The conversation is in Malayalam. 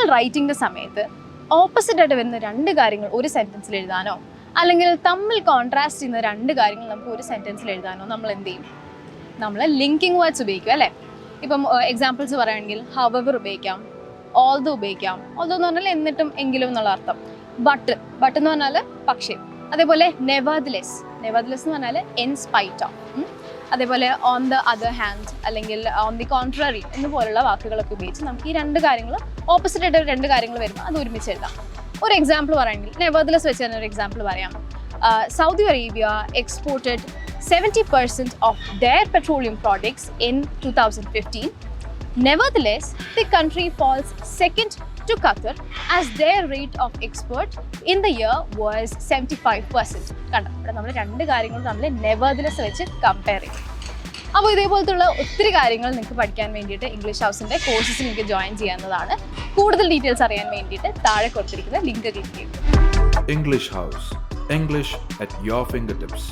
നമ്മൾ റൈറ്റിംഗിൻ്റെ സമയത്ത് ഓപ്പോസിറ്റ് ആയിട്ട് വരുന്ന രണ്ട് കാര്യങ്ങൾ ഒരു സെൻറ്റൻസിൽ എഴുതാനോ അല്ലെങ്കിൽ തമ്മിൽ കോൺട്രാസ്റ്റ് ചെയ്യുന്ന രണ്ട് കാര്യങ്ങൾ നമുക്ക് ഒരു സെൻറ്റൻസിൽ എഴുതാനോ നമ്മൾ എന്ത് ചെയ്യും? നമ്മൾ ലിങ്കിങ് വേർഡ്സ് ഉപയോഗിക്കും അല്ലേ? ഇപ്പം എക്സാമ്പിൾസ് പറയുകയാണെങ്കിൽ ഹവർ ഉപയോഗിക്കാം, ഓൾദോ ഉപയോഗിക്കാം. ഓൾദോ എന്ന് പറഞ്ഞാൽ എന്നിട്ടും എങ്കിലും എന്നുള്ള അർത്ഥം. ബട്ട് എന്ന് പറഞ്ഞാൽ പക്ഷേ. അതേപോലെ നെവർദ്ലെസ് എന്ന് പറഞ്ഞാൽ ഇൻ സ്പൈറ്റ് ഓഫ്. അതേപോലെ ഓൺ ദ അതർ ഹാൻഡ് അല്ലെങ്കിൽ ഓൺ ദി കോൺട്രറി എന്നുപോലുള്ള വാക്കുകളൊക്കെ ഉപയോഗിച്ച് നമുക്ക് ഈ രണ്ട് കാര്യങ്ങൾ ഓപ്പോസിറ്റ് ആയിട്ട് രണ്ട് കാര്യങ്ങൾ വരുമ്പോൾ അത് ഒരുമിച്ച് എഴുതാം. ഒരു എക്സാമ്പിൾ പറയുകയാണെങ്കിൽ നെവർദ്ലെസ് വെച്ച് തന്നെ ഒരു എക്സാമ്പിൾ പറയാം. Saudi Arabia exported 70% of their petroleum products in 2015. Nevertheless, the country falls second to Qatar as their rate of export in the year was 75%. കണ്ടോ, ഇവിടെ നമ്മൾ രണ്ട് കാര്യങ്ങളും നമ്മൾ നെവർദ്ലെസ് വെച്ച് കമ്പയർ ചെയ്യും. അപ്പോൾ ഇതേപോലത്തുള്ള ഒത്തിരി കാര്യങ്ങൾ നിങ്ങൾക്ക് പഠിക്കാൻ വേണ്ടിയിട്ട് ഇംഗ്ലീഷ് ഹൗസിൻ്റെ കോഴ്സസിൽ നിങ്ങൾക്ക് ജോയിൻ ചെയ്യാവുന്നതാണ്. കൂടുതൽ ഡീറ്റെയിൽസ് അറിയാൻ വേണ്ടിയിട്ട് താഴെ കൊടുത്തിരിക്കുന്ന ലിങ്ക് ക്ലിക്ക് ചെയ്യും. English House. English at your fingertips.